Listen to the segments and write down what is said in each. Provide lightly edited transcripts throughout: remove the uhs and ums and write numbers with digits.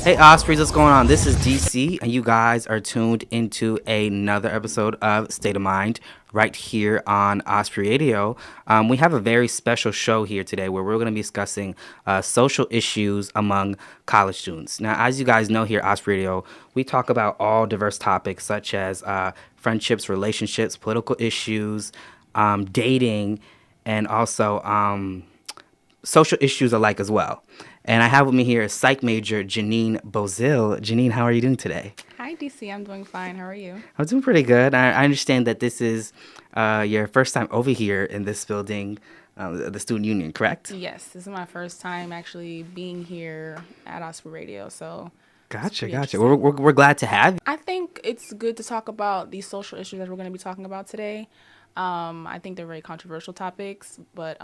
Hey Ospreys, what's going on? This is DC, and you guys are tuned into another episode of State of Mind right here on Osprey Radio. We have a very special show here today where we're going to be discussing social issues among college students. Now, as you guys know here at Osprey Radio, we talk about all diverse topics such as friendships, relationships, political issues, dating, and also social issues alike as well. And I have with me here psych major Jeannine Beauzil. Jeannine, how are you doing today? Hi, DC. I'm doing fine. How are you? I'm doing pretty good. I understand that this is your first time over here in this building, the student union, correct? Yes, this is my first time actually being here at Osprey Radio. So Gotcha. We're glad to have you. I think it's good to talk about these social issues that we're going to be talking about today. I think they're very controversial topics, but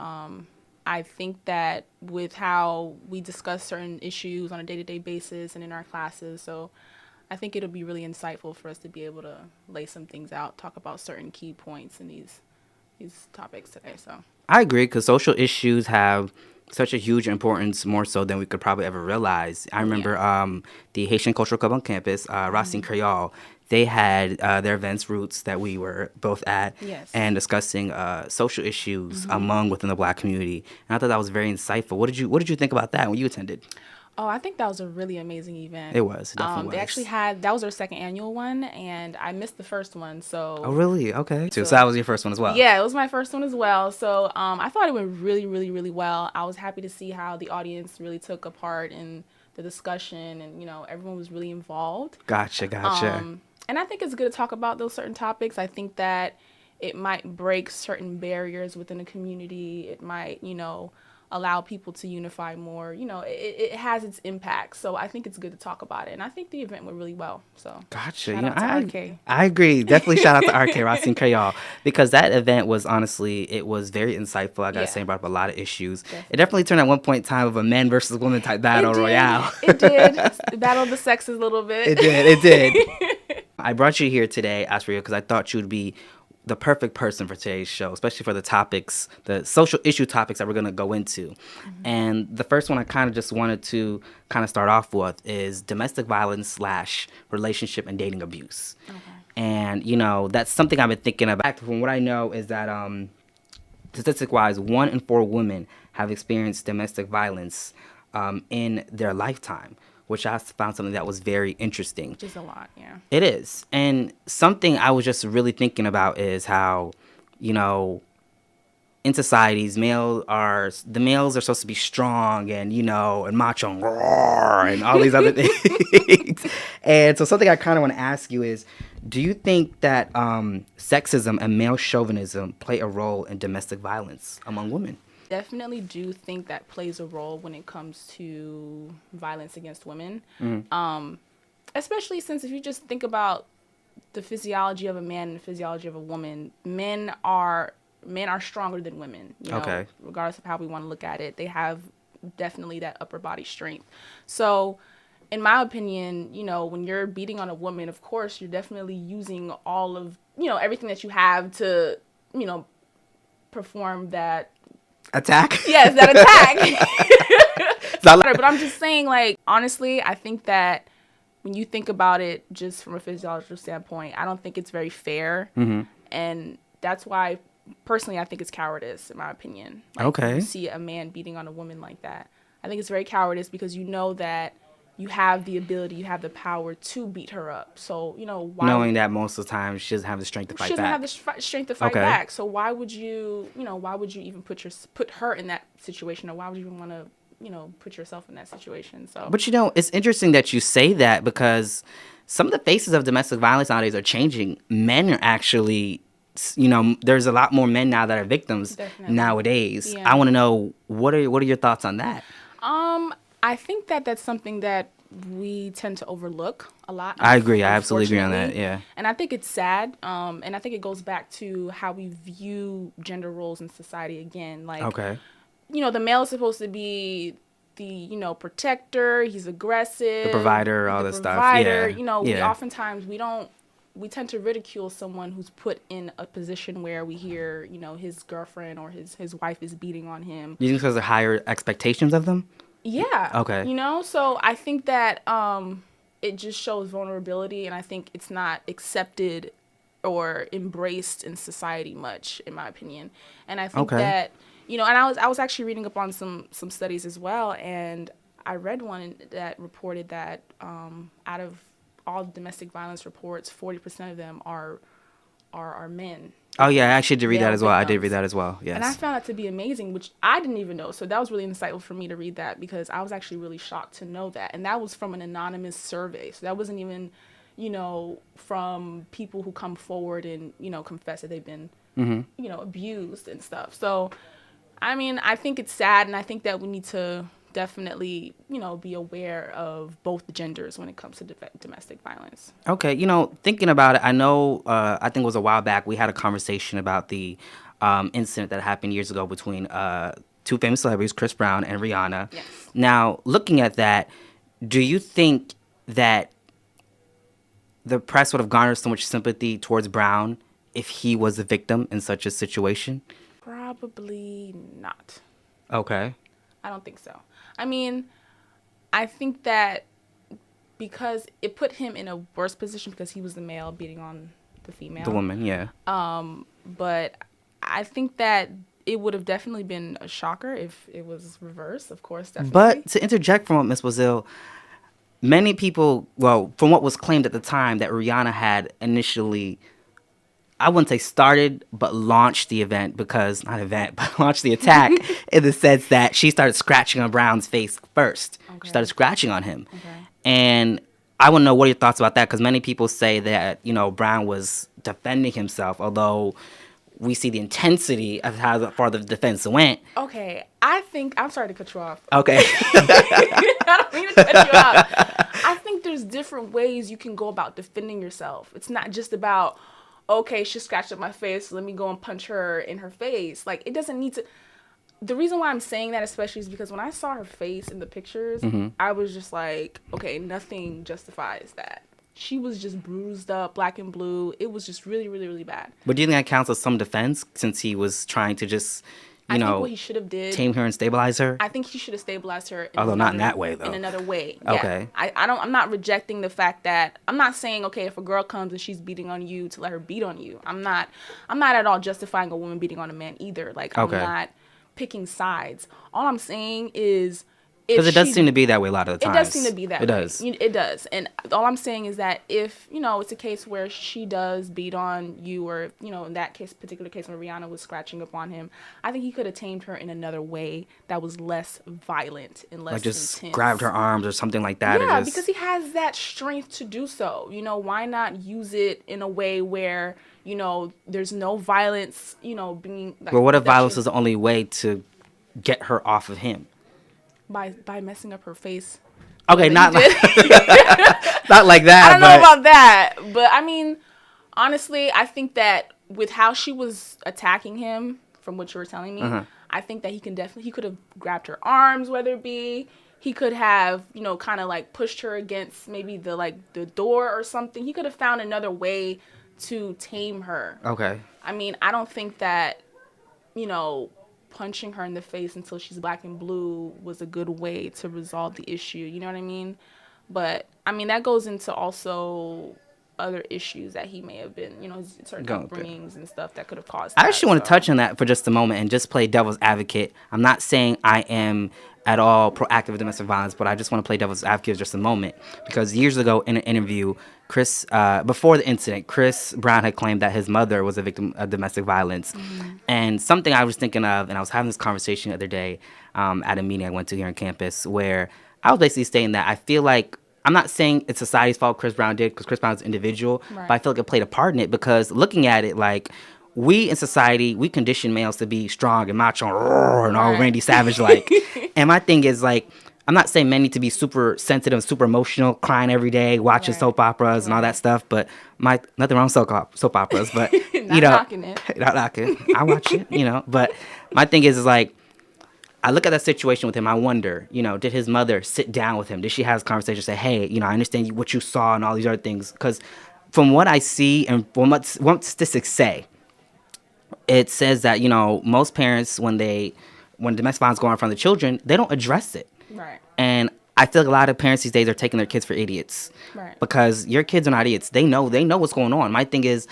I think that with how we discuss certain issues on a day-to-day basis and in our classes, so I think it'll be really insightful for us to be able to lay some things out, talk about certain key points in these topics today. So I agree, because social issues have such a huge importance, more so than we could probably ever realize. I remember the Haitian Cultural Club on campus, Racine Creole. They had their events, Roots, that we were both at, and discussing social issues within the Black community. And I thought that was very insightful. What did you think about that when you attended? Oh, I think that was a really amazing event. It was. It definitely was. They actually that was their second annual one, and I missed the first one. So. Oh, really? Okay. So that was your first one as well? Yeah, it was my first one as well. So I thought it went really, really, really well. I was happy to see how the audience really took a part in the discussion, and, everyone was really involved. Gotcha. And I think it's good to talk about those certain topics. I think that it might break certain barriers within a community. It might, allow people to unify more. It has its impact. So I think it's good to talk about it. And I think the event went really well. So gotcha. Shout out to RK. I agree. Definitely shout out to RK, Racine Creole, because that event was it was very insightful. I gotta say, it brought up a lot of issues. Definitely. It definitely turned at one point in time of a men versus women type battle royale. It did. Battle of the sexes a little bit. It did. I brought you here today, Asperia, because I thought you would be the perfect person for today's show, especially for the topics, the social issue topics that we're going to go into. And the first one I kind of just wanted to start off with is domestic violence / relationship and dating abuse. Okay. And, that's something I've been thinking about. From what I know is that statistic-wise, 1 in 4 women have experienced domestic violence in their lifetime, which I found something that was very interesting. Which is a lot, yeah. It is. And something I was just really thinking about is how, in societies, the males are supposed to be strong and, and macho and roar and all these other things. And so something I kind of want to ask you is, do you think that sexism and male chauvinism play a role in domestic violence among women? Definitely do think that plays a role when it comes to violence against women. Especially since if you just think about the physiology of a man and the physiology of a woman, men are stronger than women, Okay. Regardless of how we want to look at it. They have definitely that upper body strength. So in my opinion, when you're beating on a woman, of course, you're definitely using all of, everything that you have to, perform that attack? Yes, that attack. But I'm just saying, honestly, I think that when you think about it just from a physiological standpoint, I don't think it's very fair. And that's why, personally, I think it's cowardice, in my opinion. Okay. You see a man beating on a woman like that. I think it's very cowardice because you know that you have the ability, you have the power to beat her up. So, why... Knowing that most of the time she doesn't have the strength to fight back. She doesn't have the strength to fight back. So why would you, why would you even put her in that situation? Or why would you even want to, put yourself in that situation? So. But, it's interesting that you say that, because some of the faces of domestic violence nowadays are changing. Men are actually... there's a lot more men now that are victims nowadays. Yeah. I want to know, what are your thoughts on that? I think that that's something that we tend to overlook a lot. I agree. I absolutely agree on that. Yeah. And I think it's sad. And I think it goes back to how we view gender roles in society again. Okay. The male is supposed to be the, protector. He's aggressive. The provider, all this stuff. Yeah. We oftentimes, we tend to ridicule someone who's put in a position where we hear, his girlfriend or his wife is beating on him. You think because of higher expectations of them? Yeah, Okay. so I think that it just shows vulnerability, and I think it's not accepted or embraced in society much, in my opinion. And I think Okay. that and I was actually reading up on some studies as well, and I read one that reported that out of all domestic violence reports, 40% of them are men Oh yeah, I victims, actually did read that male as well. I did read victims. that as well. And I Yes. found that to be amazing, which I didn't even know. So that was really insightful for me to read that, because I was actually really shocked to know that. And that was from an anonymous survey. So that wasn't even, from people who come forward and, confess that they've been, abused and stuff. So, I mean, I think it's sad, and I think that we need to definitely, be aware of both genders when it comes to domestic violence. Okay, thinking about it, I know, I think it was a while back, we had a conversation about the incident that happened years ago between two famous celebrities, Chris Brown and Rihanna. Yes. Now, looking at that, do you think that the press would have garnered so much sympathy towards Brown if he was a victim in such a situation? Probably not. Okay. I don't think so. I mean, I think that because it put him in a worse position because he was the male beating on the female. The woman, yeah. But I think that it would have definitely been a shocker if it was reversed, of course, definitely. But to interject from what Miss Beauzil, many people, well, from what was claimed at the time, that Rihanna had initially, I wouldn't say started, but launched the event but launched the attack in the sense that she started scratching on Brown's face first. Okay. She started scratching on him. Okay. And I want to know what are your thoughts about that, because many people say that, Brown was defending himself, although we see the intensity of how far the defense went. Okay, I'm sorry to cut you off. Okay. I don't mean to cut you off. I think there's different ways you can go about defending yourself. It's not just about, okay, she scratched up my face, let me go and punch her in her face. Like, it doesn't need to. The reason why I'm saying that especially is because when I saw her face in the pictures, I was just like, okay, nothing justifies that. She was just bruised up, black and blue. It was just really, really, really bad. But do you think that counts as some defense, since he was trying to just, I think what he should have did, tame her and stabilize her? I think he should have stabilized her. Although not in that way, though. In another way. Okay. Yeah. I'm not rejecting the fact that, I'm not saying, okay, if a girl comes and she's beating on you, to let her beat on you. I'm not at all justifying a woman beating on a man either. Like, I'm not picking sides. All I'm saying is, because it does seem to be that way a lot of the times. It does seem to be that way. It does. It does. And all I'm saying is that if, it's a case where she does beat on you, or, in that particular case when Rihanna was scratching up on him, I think he could have tamed her in another way that was less violent and less like just intense. Grabbed her arms or something like that. Yeah, because he has that strength to do so. Why not use it in a way where, there's no violence, being like. Well, what if violence is the only way to get her off of him? By messing up her face. Okay, not like, not like that. I don't know about that, but I mean, honestly, I think that with how she was attacking him, from what you were telling me, I think that he could have grabbed her arms, whether it be, he could have, kind of like pushed her against maybe the door or something. He could have found another way to tame her. Okay. I mean, I don't think that, punching her in the face until she's black and blue was a good way to resolve the issue. You know what I mean? But, I mean, that goes into also other issues that he may have been, certain upbringings and stuff that could have caused that. I actually want to touch on that for just a moment and just play devil's advocate. I'm not saying I am at all proactive with domestic violence, but I just want to play devil's advocate for just a moment. Because years ago in an interview, before the incident, Chris Brown had claimed that his mother was a victim of domestic violence. And something I was thinking of, and I was having this conversation the other day at a meeting I went to here on campus, where I was basically saying that I feel like, I'm not saying it's society's fault Chris Brown did, because Chris Brown's an individual, but I feel like it played a part in it, because looking at it, like, we in society, we condition males to be strong and macho and all Randy Savage-like. And my thing is, like, I'm not saying men need to be super sensitive, super emotional, crying every day, watching soap operas and all that stuff, but nothing wrong with soap operas, but, not knocking it. Not knocking. I watch it, but my thing is like, I look at that situation with him, I wonder, did his mother sit down with him? Did she have this conversation, say, hey, I understand what you saw and all these other things? Because from what I see and from what statistics say, it says that, most parents, when domestic violence go on in front of the children, they don't address it. Right. And I feel like a lot of parents these days are taking their kids for idiots. Right. Because your kids are not idiots. They know what's going on. My thing is,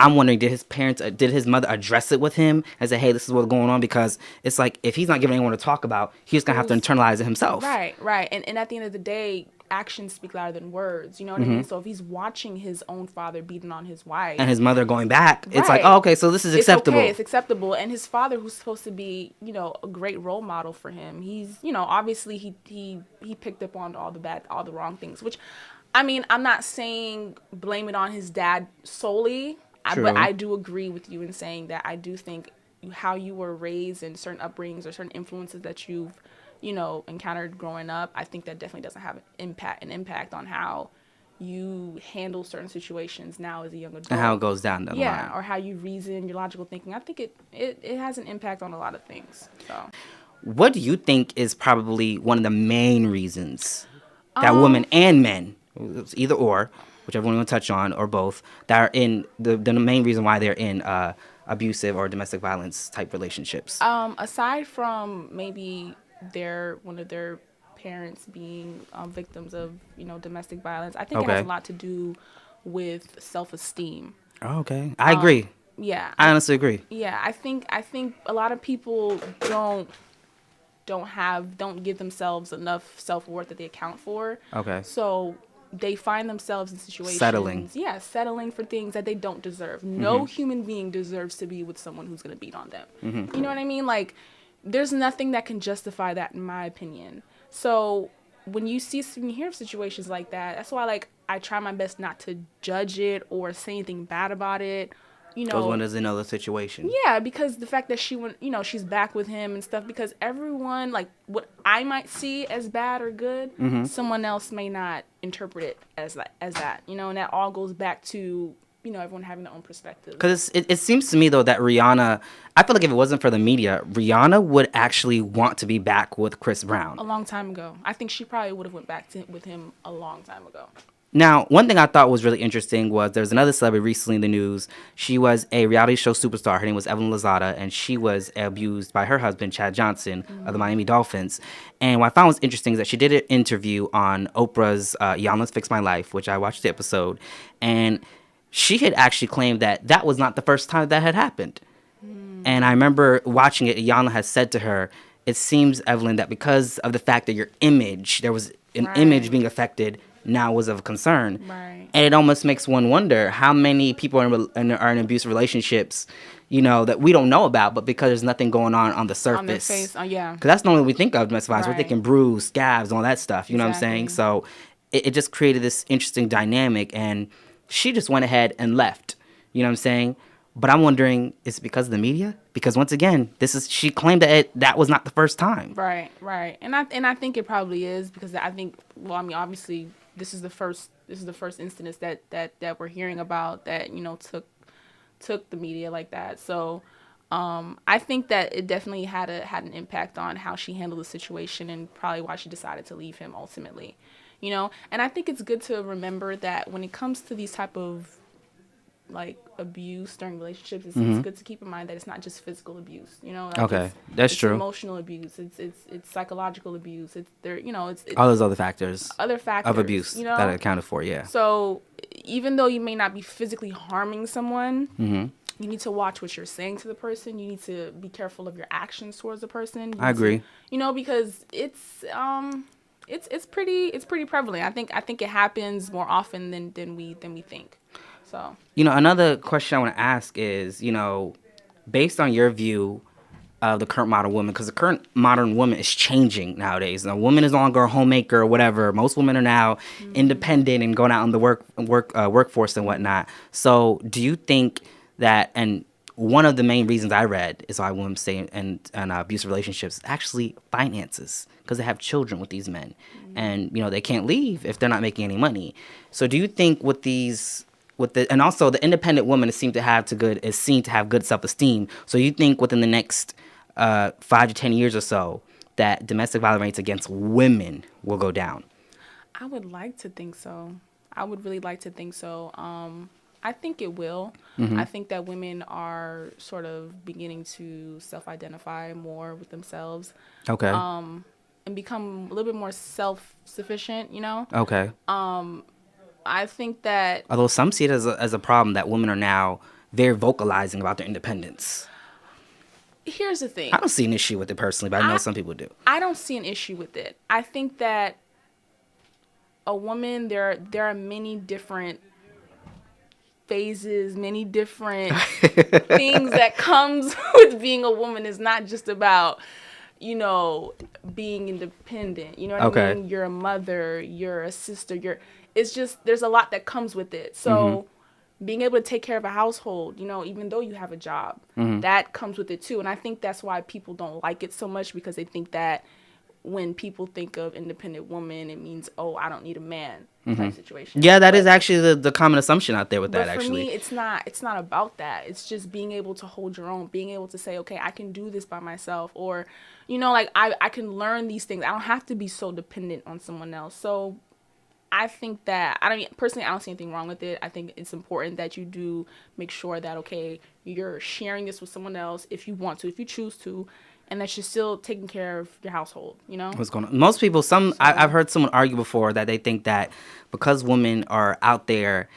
I'm wondering, did his mother address it with him and say, hey, this is what's going on? Because it's like, if he's not giving anyone to talk about, he's going to have to internalize it himself. Right, right. And at the end of the day, actions speak louder than words. You know what I mean? So if he's watching his own father beating on his wife, And his mother going back, it's like, right, oh, okay, so this is acceptable. It's okay, it's acceptable. And his father, who's supposed to be, a great role model for him, he's, obviously he picked up on all the wrong things. Which, I mean, I'm not saying blame it on his dad solely, but I do agree with you in saying that I do think how you were raised and certain upbringings or certain influences that you've encountered growing up, I think that definitely doesn't have an impact on how you handle certain situations now as a young adult. And how it goes down the line. Or how you reason, your logical thinking. I think it has an impact on a lot of things. So, what do you think is probably one of the main reasons that women and men, either or, whichever one you want to touch on, or both, that are in the main reason why they're in abusive or domestic violence type relationships? Aside from maybe one of their parents being victims of domestic violence, I think it has a lot to do with self-esteem. Oh, okay, I agree. Yeah, I honestly agree. Yeah, I think a lot of people don't give themselves enough self-worth that they account for. Okay. So they find themselves in situations settling for things that they don't deserve. No human being deserves to be with someone who's going to beat on them. You know what I mean? Like, there's nothing that can justify that, in my opinion. So when you hear of situations like that, that's why, like, I try my best not to judge it or say anything bad about it. Because one doesn't know the situation. Yeah, because the fact that she's back with him and stuff, because everyone, like, what I might see as bad or good, someone else may not interpret it as that, and that all goes back to, everyone having their own perspective. Because it seems to me, though, that Rihanna, I feel like if it wasn't for the media, Rihanna would actually want to be back with Chris Brown. A long time ago. I think she probably would have went back with him a long time ago. Now, one thing I thought was really interesting was there's another celebrity recently in the news. She was a reality show superstar. Her name was Evelyn Lozada, and she was abused by her husband, Chad Johnson, of the Miami Dolphins. And what I found was interesting is that she did an interview on Oprah's Let's Fix My Life, which I watched the episode. And she had actually claimed that that was not the first time that had happened. And I remember watching it, Yana had said to her, it seems, Evelyn, that because of the fact that your image, there was an image being affected, now was of concern. Right. And it almost makes one wonder how many people are in abusive relationships, that we don't know about, but because there's nothing going on the surface. On their face, yeah. Because that's normally what we think of domestic violence. We're thinking bruise, scabs, all that stuff. You know what I'm saying? So it just created this interesting dynamic, and she just went ahead and left. You know what I'm saying? But I'm wondering, is it because of the media? Because once again, she claimed that that was not the first time. Right. And I think it probably is, because I think, well, I mean, obviously this is the first instance that we're hearing about that, took the media like that. So I think that it definitely had an impact on how she handled the situation, and probably why she decided to leave him ultimately. And I think it's good to remember that when it comes to these type of, like, abuse during relationships, it's good to keep in mind that it's not just physical abuse. Like, okay, that's true. Emotional abuse. It's psychological abuse. It's all those other factors of abuse that are accounted for. Yeah. So even though you may not be physically harming someone, you need to watch what you're saying to the person. You need to be careful of your actions towards the person. I agree. Because it's pretty prevalent. I think it happens more often than we think. So, another question I want to ask is, based on your view of the current modern woman, because the current modern woman is changing nowadays. A woman is no longer a homemaker or whatever. Most women are now independent and going out in the workforce and whatnot. So do you think that, and one of the main reasons I read is why women stay in abusive relationships, actually finances, because they have children with these men. And, they can't leave if they're not making any money. So do you think and also the independent woman is seen to have good self-esteem. So you think within the next 5 to 10 years or so that domestic violence rates against women will go down? I would like to think so. I would really like to think so. I think it will. I think that women are sort of beginning to self-identify more with themselves. Okay. and become a little bit more self-sufficient, you know. Okay. I think that Although some see it as a problem that women are now very vocalizing about their independence. here's the I thing. don't see an issue with it personally, but I know I some people do. I don't see an issue with it. I think that a woman, there are many different phases, many different things that comes with being a woman. Is not just about, you know, being independent. You know what I Okay. mean? You're a mother, you're a sister, it's just there's a lot that comes with it. So being able to take care of a household, you know, even though you have a job, that comes with it too. And I think that's why people don't like it so much, because they think that when people think of independent woman, it means, oh, I don't need a man type situation. Yeah, that is But actually the common assumption out there with that, but for actually. me, it's not about that. It's just being able to hold your own, being able to say, okay, I can do this by myself, or, you know, like I can learn these things. I don't have to be so dependent on someone else. So I think that I don't see anything wrong with it. I think it's important that you do make sure that, okay, you're sharing this with someone else if you want to, if you choose to, and that you're still taking care of your household, you know? What's going on? Most people, I've heard someone argue before that they think that because women are out there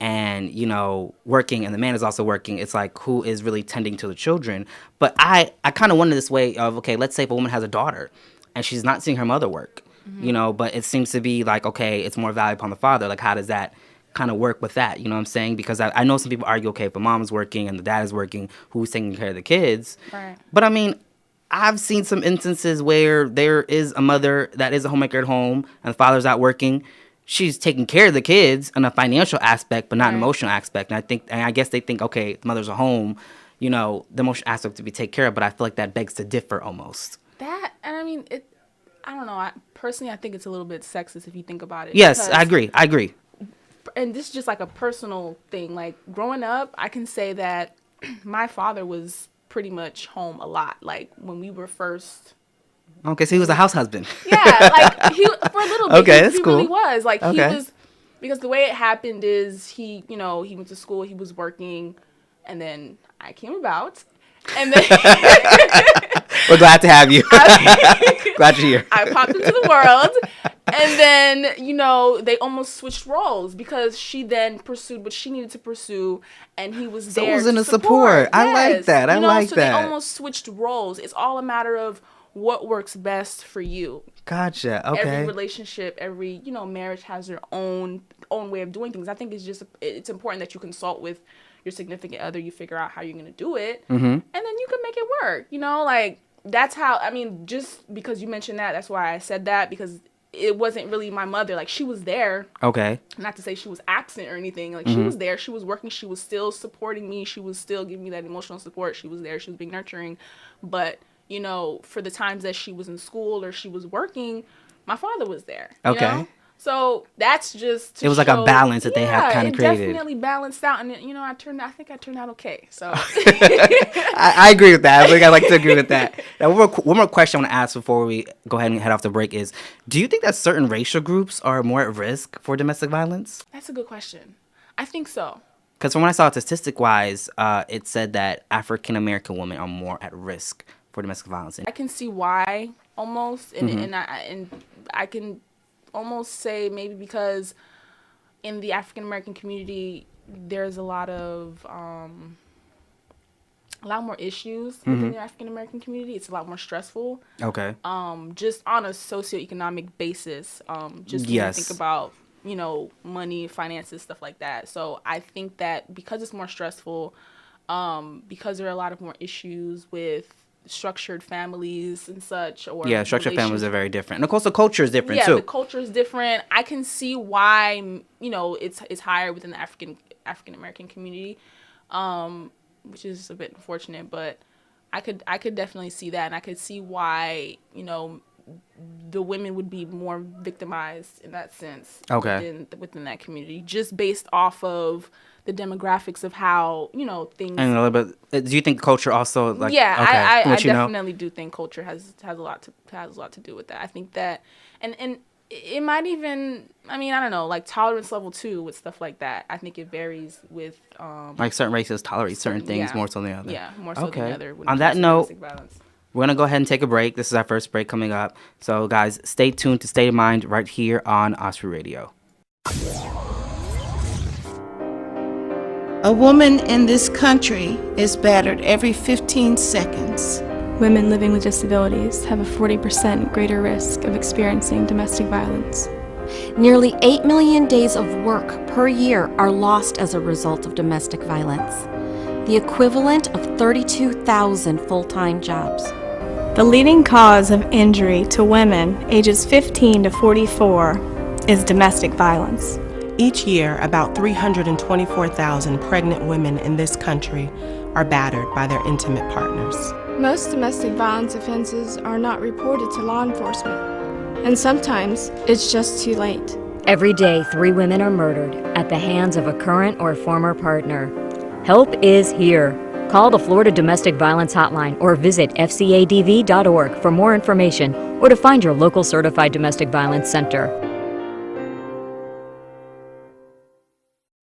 and, you know, working and the man is also working, it's like, who is really tending to the children? But I kind of wonder this way of, okay, let's say if a woman has a daughter and she's not seeing her mother work, you know, but it seems to be like, okay, it's more valuable upon the father. Like, how does that kind of work with that? You know what I'm saying? Because I know some people argue, okay, if the mom is working and the dad is working, who's taking care of the kids? Right. But I mean, I've seen some instances where there is a mother that is a homemaker at home and the father's out working. She's taking care of the kids in a financial aspect, but not an Right. emotional aspect. And I guess they think, okay, the mother's at home, you know, the emotional aspect to be taken care of. But I feel like that begs to differ almost. That, and I mean, I don't know. Personally, I think it's a little bit sexist if you think about it. Yes, I Because, agree. and this is just like a personal thing. Like, growing up, I can say that my father was pretty much home a lot. Like, when we were first. Okay, so he was a house husband. Yeah, like, for a little bit. Okay, he, that's he cool. really was. Like, he Okay. was, because the way it happened is he, you know, he went to school, he was working, and then I came about. And then We're glad to have you. Glad you're here. I popped into the world, and then, you know, they almost switched roles because she then pursued what she needed to pursue, and he was So it there was in to the support. I like Yes. that. I You know, like so that. they almost switched roles. It's all a matter of what works best for you. Gotcha. Every Okay. relationship, every, you know, marriage has their own way of doing things. I think it's important that you consult with your significant other. You figure out how you're going to do it, and then you can make it work. You know, like, that's how, I mean, just because you mentioned that, that's why I said that, because it wasn't really my mother. Like, she was there. Okay. Not to say she was absent or anything. Like, she was there. She was working. She was still supporting me. She was still giving me that emotional support. She was there. She was being nurturing. But, you know, for the times that she was in school or she was working, my father was there. You Okay. know? So that's just to It was like a show- balance that they have kinda it created. definitely balanced out. And, you know, I think I turned out okay. So I agree with that. I think I'd like to agree with that. Now, one more question I want to ask before we go ahead and head off the break is, do you think that certain racial groups are more at risk for domestic violence? that's a good question. I think so. Because from what I saw statistic-wise, it said that African-American women are more at risk for domestic violence. I can see why almost, and I can almost say maybe because in the African American community there's a lot more issues within the African American community. It's a lot more stressful. Okay. Just on a socioeconomic basis. Just when you Yes. think about, you know, money, finances, stuff like that. So I think that because it's more stressful, because there are a lot of more issues with structured families and such, or Yeah, structured families are relationships. very different. And of course, the culture is different, Yeah, too. the culture is different. I can see why, you know, it's higher within the African American community, which is a bit unfortunate. But I could definitely see that, and I could see why, you know, the women would be more victimized in that sense. Okay. Within that community, just based off of the demographics of how, you know, things. And a little bit, do you think culture also, like, Yeah, okay, I let you know? definitely do think culture has a lot to do with that. I think that, and it might even, I mean, I don't know, like tolerance level 2 with stuff like that. I think it varies with Like certain races tolerate certain things yeah. more so than the other. Yeah, more so than the other. When it On comes that to note, domestic violence. We're going to go ahead and take a break. This is our first break coming up. So, guys, stay tuned to State of Mind right here on Osprey Radio. A woman in this country is battered every 15 seconds. Women living with disabilities have a 40% greater risk of experiencing domestic violence. Nearly 8 million days of work per year are lost as a result of domestic violence, the equivalent of 32,000 full-time jobs. The leading cause of injury to women ages 15 to 44 is domestic violence. Each year, about 324,000 pregnant women in this country are battered by their intimate partners. Most domestic violence offenses are not reported to law enforcement, and sometimes it's just too late. Every day, 3 women are murdered at the hands of a current or former partner. Help is here. Call the Florida Domestic Violence Hotline or visit fcadv.org for more information or to find your local certified domestic violence center.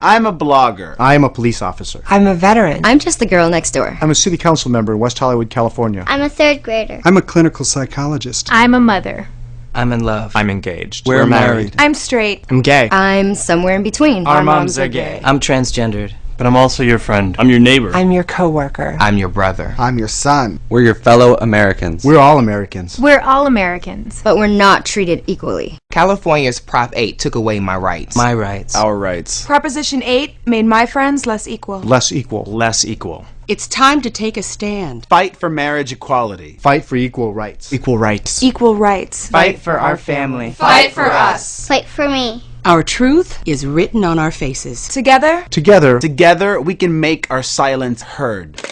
I'm a blogger. I'm a police officer. I'm a veteran. I'm just the girl next door. I'm a city council member in West Hollywood, California. I'm a 3rd grader. I'm a clinical psychologist. I'm a mother. I'm in love. I'm engaged. We're married. I'm straight. I'm gay. I'm somewhere in between. Our moms are gay. I'm transgendered. But I'm also your friend. I'm your neighbor. I'm your coworker. I'm your brother. I'm your son. We're your fellow Americans. We're all Americans. We're all Americans. But we're not treated equally. California's Prop 8 took away my rights. My rights. Our rights. Proposition 8 made my friends less equal. Less equal. Less equal. It's time to take a stand. Fight for marriage equality. Fight for equal rights. Equal rights. Equal rights. Fight for our family. Fight for us. Fight for me. Our truth is written on our faces. Together. Together we can make our silence heard.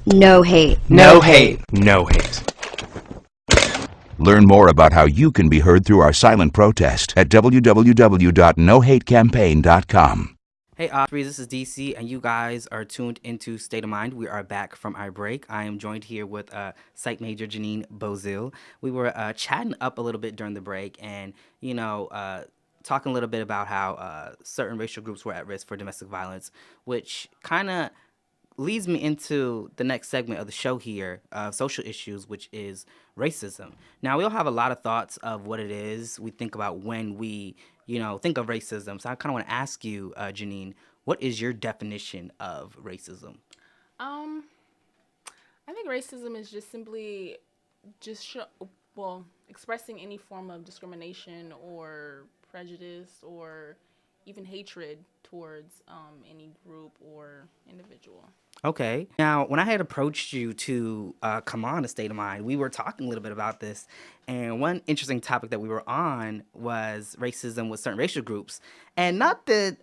No hate. No hate. No hate. Learn more about how you can be heard through our silent protest at www.nohatecampaign.com. Hey, Osprey, this is DC, and you guys are tuned into State of Mind. We are back from our break. I am joined here with Psych Major Jeannine Beauzil. We were chatting up a little bit during the break and, talking a little bit about how certain racial groups were at risk for domestic violence, which kind of leads me into the next segment of the show here, social issues, which is racism. Now, we all have a lot of thoughts of what it is we think about when we, think of racism. So I kind of want to ask you, Jeannine, what is your definition of racism? I think racism is just simply expressing any form of discrimination or prejudice or even hatred towards any group or individual. Okay. Now, when I had approached you to come on to State of Mind, we were talking a little bit about this. And one interesting topic that we were on was racism with certain racial groups. And not the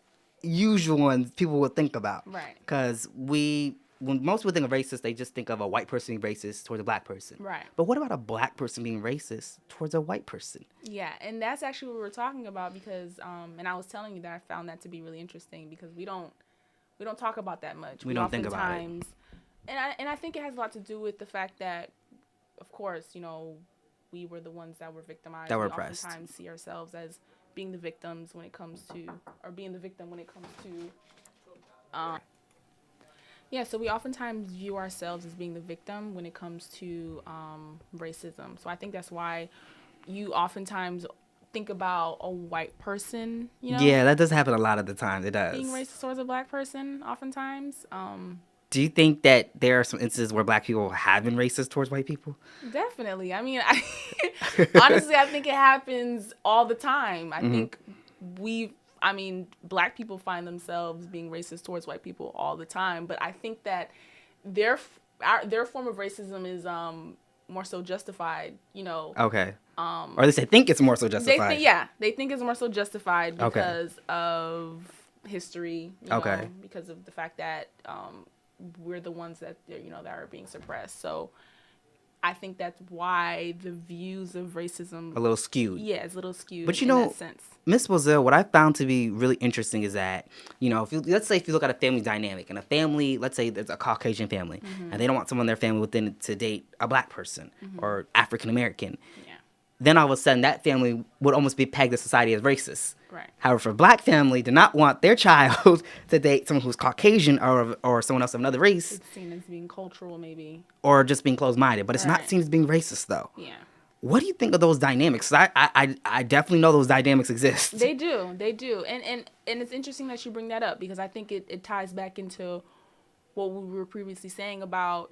usual ones people would think about. Right. Because when most people think of racist, they just think of a white person being racist towards a black person. Right. But what about a black person being racist towards a white person? Yeah, and that's actually what we were talking about because, and I was telling you that I found that to be really interesting because we don't talk about that much. We don't think about it. And I think it has a lot to do with the fact that, of course, we were the ones that were victimized. That were we oppressed. oftentimes see ourselves as being the victims when it comes to, or being the victim when it comes to, so we oftentimes view ourselves as being the victim when it comes to racism. So I think that's why you oftentimes think about a white person, Yeah, that does happen a lot of the time. It does. Being racist towards a black person oftentimes. Do you think that there are some instances where black people have been racist towards white people? Definitely. I mean, honestly, I think it happens all the time. I think black people find themselves being racist towards white people all the time. But I think that their form of racism is more so justified, Okay. Or they think it's more so justified. They think it's more so justified because of history, because of the fact that we're the ones that that are being suppressed. So I think that's why the views of racism a little skewed. Yeah, it's a little skewed. But in that sense. Miss Beauzil, what I found to be really interesting is that let's say if you look at a family dynamic, and a family, let's say there's a Caucasian family, and they don't want someone in their family to date a black person or African American. Yeah. then all of a sudden that family would almost be pegged as society as racist. Right. However, for a black family to not want their child to date someone who's Caucasian or someone else of another race, It's seen as being cultural, maybe. or just being closed-minded, but it's not Right. seen as being racist though. Yeah. What do you think of those dynamics? 'Cause I definitely know those dynamics exist. They do, and it's interesting that you bring that up because I think it ties back into what we were previously saying about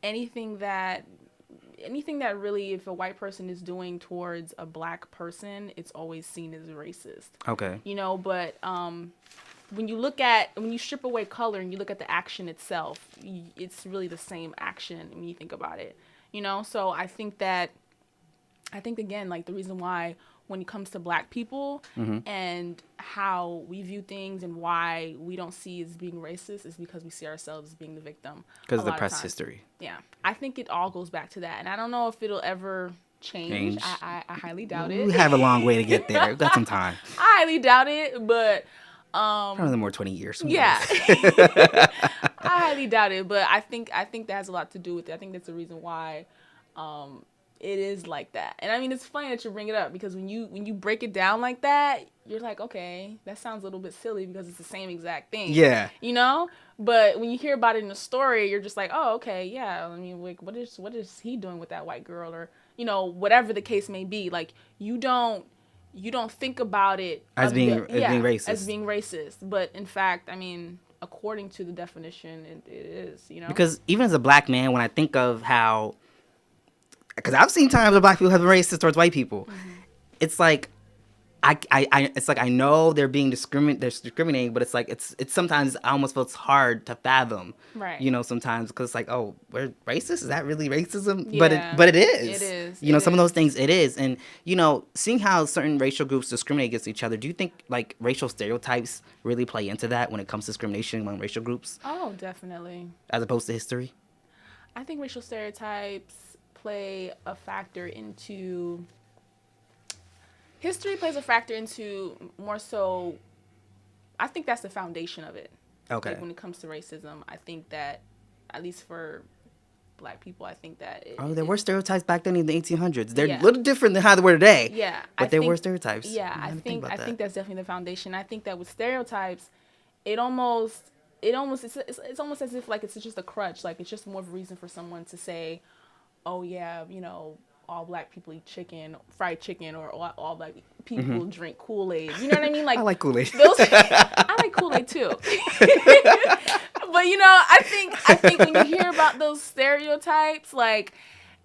anything that really, if a white person is doing towards a black person, it's always seen as racist. Okay. You know, but when you strip away color and you look at the action itself, it's really the same action when you think about it. You know, so I think again, like the reason why when it comes to black people and how we view things and why we don't see as being racist is because we see ourselves as being the victim. Because of the lot press times. history. Yeah. I think it all goes back to that. And I don't know if it'll ever change. I highly doubt it. We have a long way to get there. We've got some time. I highly doubt it, but Probably more 20 years. yeah. I highly doubt it, but I think that has a lot to do with it. I think that's the reason why it is like that. And I mean, it's funny that you bring it up because when you break it down like that, you're like, okay, that sounds a little bit silly because it's the same exact thing. Yeah. You know? But when you hear about it in the story, you're just like, oh, okay, yeah. I mean, like, what is he doing with that white girl, or you know, whatever the case may be. Like, you don't think about it as being racist. As being racist. But in fact, I mean, according to the definition, it is. You know? Because even as a black man, when I think of how, because I've seen times where black people have been racist towards white people, it's like I know they're being discriminating, but it's like it's sometimes I almost feel it's hard to fathom, right? You know, sometimes because it's like, oh, we're racist. Is that really racism? Yeah, but it is. It is. You know, some of those things it is, and you know, seeing how certain racial groups discriminate against each other. Do you think like racial stereotypes really play into that when it comes to discrimination among racial groups? Oh, definitely. As opposed to history. I think racial stereotypes play a factor into. History plays a factor into more so. I think that's the foundation of it. Okay. Like when it comes to racism, I think that, at least for black people, I think that. There were stereotypes back then in the 1800s. They're Yeah. a little different than how they were today. Yeah, but there were stereotypes. Yeah, I think that's definitely the foundation. I think that with stereotypes, it's almost as if like it's just a crutch. Like it's just more of a reason for someone to say, oh yeah, you know, all black people eat fried chicken, or all black people drink Kool-Aid. You know what I mean? Like I like Kool-Aid. I like Kool-Aid too. But you know, I think when you hear about those stereotypes, like,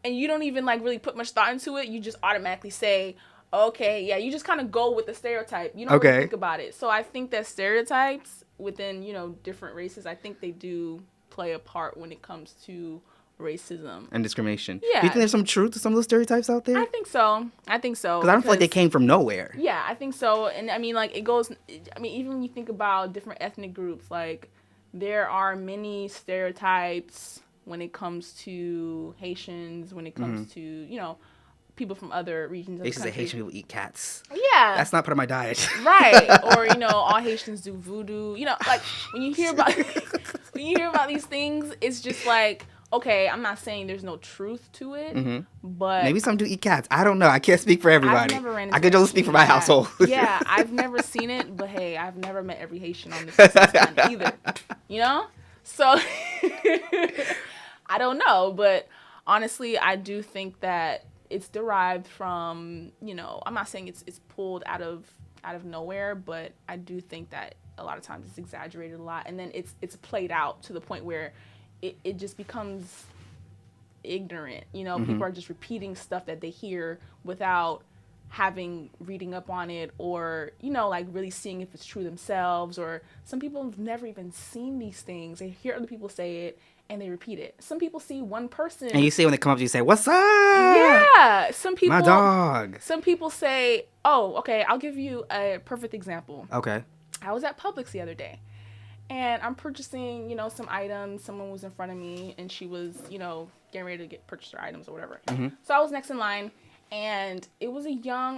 and you don't even like really put much thought into it, you just automatically say, okay, yeah, you just kind of go with the stereotype. You don't really think about it. So I think that stereotypes within, you know, different races, I think they do play a part when it comes to racism and discrimination. Yeah. Do you think there's some truth to some of those stereotypes out there? I think so. Because I don't feel like they came from nowhere. Yeah, I think so. And I mean, like, it goes, I mean, even when you think about different ethnic groups, like, there are many stereotypes when it comes to Haitians, when it comes to, you know, people from other regions of the country. Haitian people eat cats. Yeah. That's not part of my diet. Right. Or, you know, all Haitians do voodoo. You know, like, when you hear about these things, it's just like, okay, I'm not saying there's no truth to it, but maybe some do eat cats. I don't know. I can't speak for everybody. I've never ran into I could only speak for my household. Yeah, I've never seen it, but hey, I've never met every Haitian on this planet either. You know? So I don't know, but honestly, I do think that it's derived from, you know, I'm not saying it's pulled out of nowhere, but I do think that a lot of times it's exaggerated a lot, and then it's played out to the point where it just becomes ignorant. You know, people are just repeating stuff that they hear without reading up on it, or, you know, like really seeing if it's true themselves. Or some people have never even seen these things. They hear other people say it and they repeat it. Some people see one person. And you see when they come up to you, say, "What's up?" Yeah. Some people. My dog. Some people say, oh, okay, I'll give you a perfect example. Okay. I was at Publix the other day. And I'm purchasing, you know, some items. Someone was in front of me, and she was, you know, getting ready to purchase her items or whatever. So I was next in line, and it was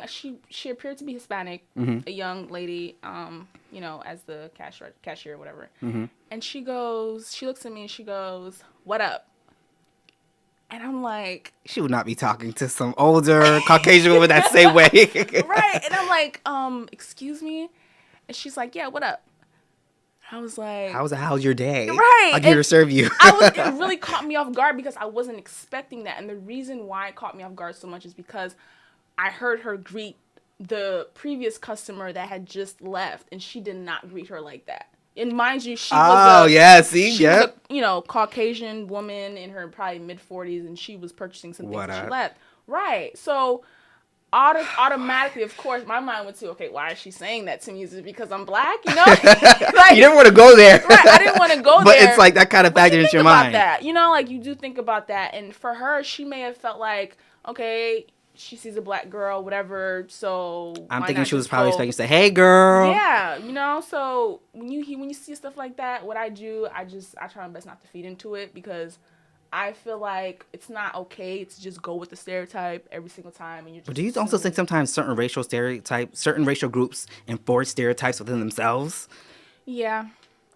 she appeared to be Hispanic, a young lady, you know, as the cashier or whatever. And she looks at me and she goes, "What up?" And I'm like, she would not be talking to some older Caucasian woman that same way. right. And I'm like, excuse me. And she's like, yeah, what up? I was like, how's your day? Right. I'm here to serve you. It really caught me off guard because I wasn't expecting that. And the reason why it caught me off guard so much is because I heard her greet the previous customer that had just left, and she did not greet her like that. And mind you, she was a Caucasian woman in her probably mid-40s, and she was purchasing some things and she left. Right. So automatically, of course, my mind went to, okay, why is she saying that to me? Is it because I'm black? You know? Like, you didn't want to go there. Right. I didn't want to go there. But it's like that kind of factored into your mind. That. You know, like you do think about that. And for her, she may have felt like, okay, she sees a black girl, whatever. So I'm thinking she was probably expecting to say, "Hey, girl." Yeah, you know. So when you see stuff like that, what I do, I try my best not to feed into it because I feel like it's not okay to just go with the stereotype every single time. And you're just but do you also think sometimes certain racial groups enforce stereotypes within themselves? Yeah.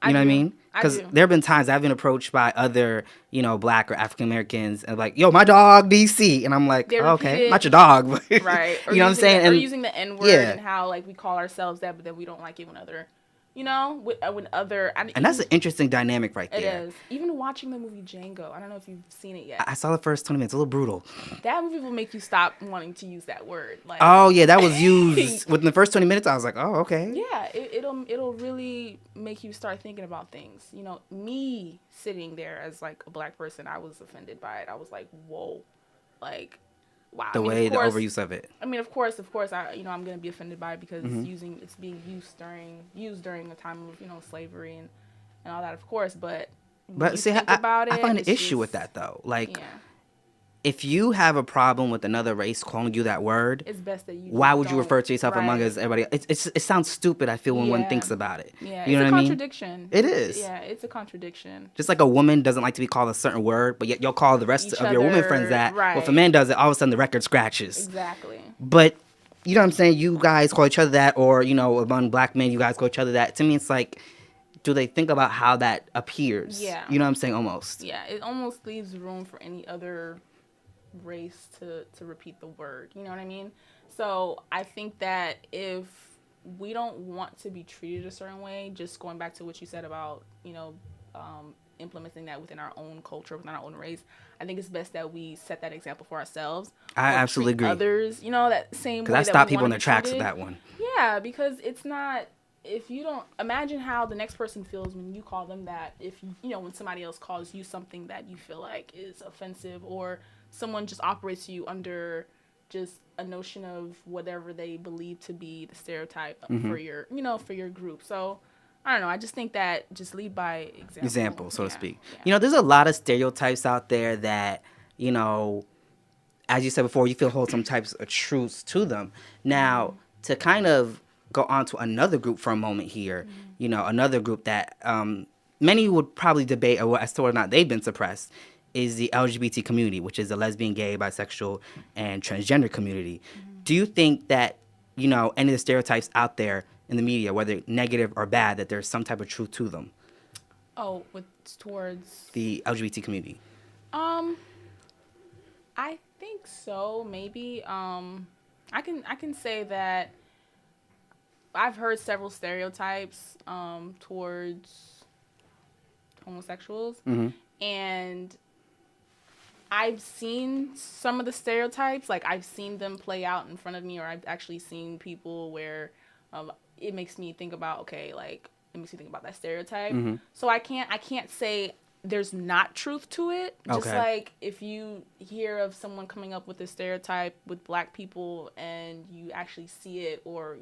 You know what I mean? Because there have been times I've been approached by other, Black or African Americans and like, yo, my dog DC. And I'm like, okay, not your dog. But right. You know what I'm saying? Or using the N-word and how like we call ourselves that, but then we don't like it when other, when other. And that's an interesting dynamic right there. It is. Even watching the movie Django, I don't know if you've seen it yet. I saw the first 20 minutes, a little brutal. That movie will make you stop wanting to use that word. Like, oh yeah, that was used within the first 20 minutes. I was like, oh okay. Yeah, it'll really make you start thinking about things. Me sitting there as like a black person, I was offended by it. I was like, whoa, like. Wow. The overuse of it. I mean, of course, I'm gonna be offended by it because it's being used during a time of slavery and all that, of course. But see, I find an issue with that though. Like, if you have a problem with another race calling you that word, it's best that you. Why would you refer to yourself among as everybody? It sounds stupid. I feel when one thinks about it. Yeah, you know it's what a I mean? contradiction. It is. Yeah, it's a contradiction. Just like a woman doesn't like to be called a certain word, but yet you'll call the rest of your woman friends that. Right. Well, if a man does it, all of a sudden the record scratches. Exactly. But you know what I'm saying? You guys call each other that, or among black men, you guys call each other that. To me, it's like, do they think about how that appears? Yeah. You know what I'm saying? Almost. Yeah, it almost leaves room for any other race to repeat the word. You know what I mean? So I think that if we don't want to be treated a certain way, just going back to what you said about, implementing that within our own culture, within our own race, I think it's best that we set that example for ourselves. I absolutely agree. Others, that same way. Because I stop people in their tracks with that one. Yeah, because it's not. If you don't imagine how the next person feels when you call them that, if when somebody else calls you something that you feel like is offensive, or someone just operates you under just a notion of whatever they believe to be the stereotype for your for your group. So I don't know. I just think that just lead by example, so to speak. Yeah. There's a lot of stereotypes out there that as you said before, you feel hold some types of truths to them. Now to kind of go on to another group for a moment here, another group that many would probably debate as to whether or not they've been suppressed, is the LGBT community, which is the lesbian, gay, bisexual, and transgender community. Do you think that, any of the stereotypes out there in the media, whether negative or bad, that there's some type of truth to them? Oh, towards the LGBT community? I think so, maybe. I can say that I've heard several stereotypes towards homosexuals, and I've seen some of the stereotypes. Like, I've seen them play out in front of me, or I've actually seen people where it makes me think about, okay, like, it makes me think about that stereotype. So I can't say there's not truth to it. Just like if you hear of someone coming up with a stereotype with black people and you actually see it, or,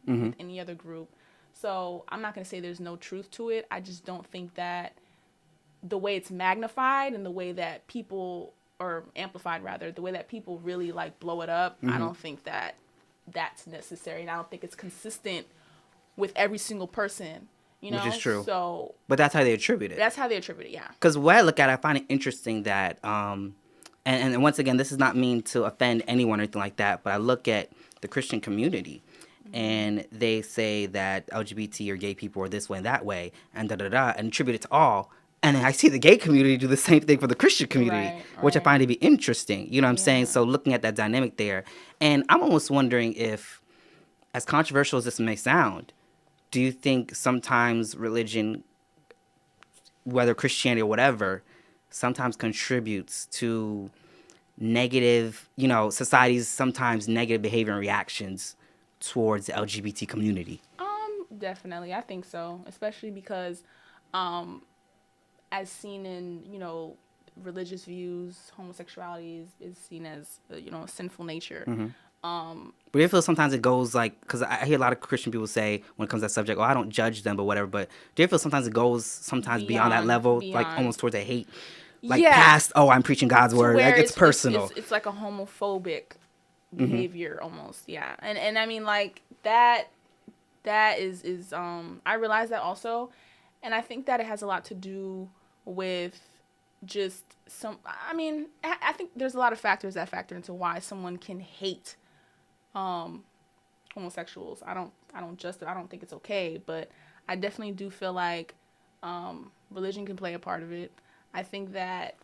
with any other group. So I'm not going to say there's no truth to it. I just don't think that the way it's magnified and the way that people, or amplified rather, the way that people really like blow it up, I don't think that that's necessary. And I don't think it's consistent with every single person, Which is true. So, but that's how they attribute it. That's how they attribute it, yeah. Because when I look at it, I find it interesting that, and once again, this is not mean to offend anyone or anything like that, but I look at the Christian community, and they say that LGBT or gay people are this way and that way, and and attribute it to all. And then I see the gay community do the same thing for the Christian community, which I find to be interesting. You know what I'm saying? So looking at that dynamic there. And I'm almost wondering if, as controversial as this may sound, do you think sometimes religion, whether Christianity or whatever, sometimes contributes to negative, society's sometimes negative behavior and reactions towards the LGBT community? Definitely. I think so, especially because as seen in, religious views, homosexuality is seen as, a sinful nature. But I feel sometimes it goes because I hear a lot of Christian people say when it comes to that subject, I don't judge them, but whatever. But do you feel sometimes it goes beyond that level, like almost towards a hate, past, I'm preaching God's word, like it's personal. It's like a homophobic behavior almost, yeah. And I mean, like that is I realize that also, and I think that it has a lot to do with just I think there's a lot of factors that factor into why someone can hate homosexuals. I don't think it's okay, but I definitely do feel like religion can play a part of it. I think that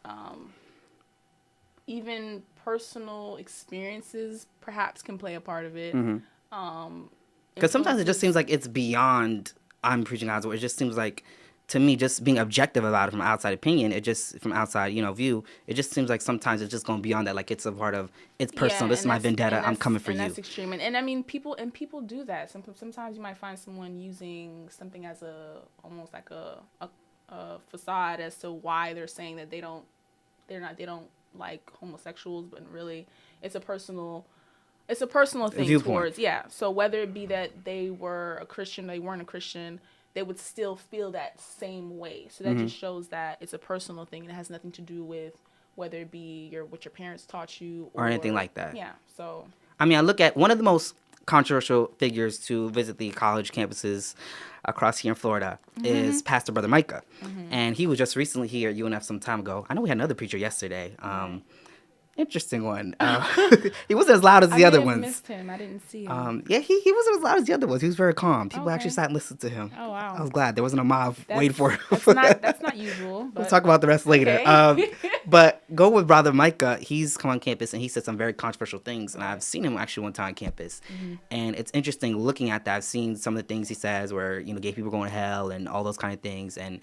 even personal experiences perhaps can play a part of it. Because sometimes it just seems like it's beyond I'm preaching God's word. It just seems like, to me, just being objective about it from outside opinion, from outside, view, it just seems like sometimes it's just going beyond that. Like it's a part of, it's personal. This is my vendetta. I'm coming for you. That's extreme. And I mean, people do that. Sometimes you might find someone using something as almost like a facade as to why they're saying that they don't like homosexuals, but really it's a personal thing viewpoint. So whether it be that they were a Christian, they weren't a Christian, they would still feel that same way. So that just shows that it's a personal thing, and it has nothing to do with whether it be what your parents taught you or anything like that. Yeah. So I mean, I look at one of the most controversial figures to visit the college campuses across here in Florida is Pastor Brother Micah. And he was just recently here at UNF some time ago. I know we had another preacher yesterday. Interesting one. He wasn't as loud as the other ones. I missed him. I didn't see him. Yeah, he wasn't as loud as the other ones. He was very calm. People actually sat and listened to him. Oh, wow. I was glad there wasn't a mob waiting for him. That's not usual. But... We'll talk about the rest later. Okay. But go with Brother Micah. He's come on campus and he said some very controversial things. And I've seen him actually one time on campus. And it's interesting looking at that. I've seen some of the things he says where, gay people going to hell and all those kind of things. And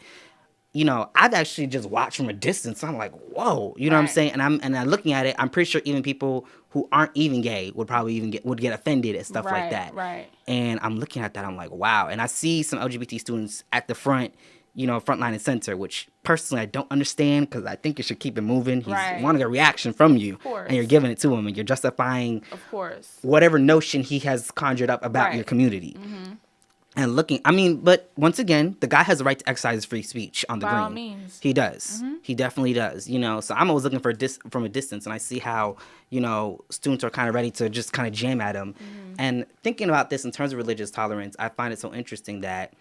I've actually just watched from a distance. So I'm like, whoa, what I'm saying? And I'm looking at it. I'm pretty sure even people who aren't even gay would probably would get offended at stuff like that. Right. And I'm looking at that. I'm like, wow. And I see some LGBT students at the front, front line and center, which personally I don't understand because I think you should keep it moving. He's wanting a reaction from you, and you're giving it to him, and you're justifying, whatever notion he has conjured up about your community. And but once again, the guy has the right to exercise free speech on the green. By all means. He does. He definitely does. So I'm always looking from a distance, and I see how, students are kind of ready to just kind of jam at him. And thinking about this in terms of religious tolerance, I find it so interesting that,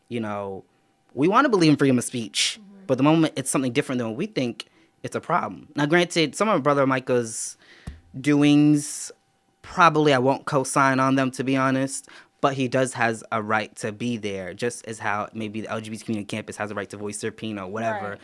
we want to believe in freedom of speech, but the moment it's something different than what we think, it's a problem. Now, granted, some of Brother Micah's doings, probably I won't co-sign on them, to be honest. But he has a right to be there, just as how maybe the LGBT community campus has a right to voice their opinion or whatever,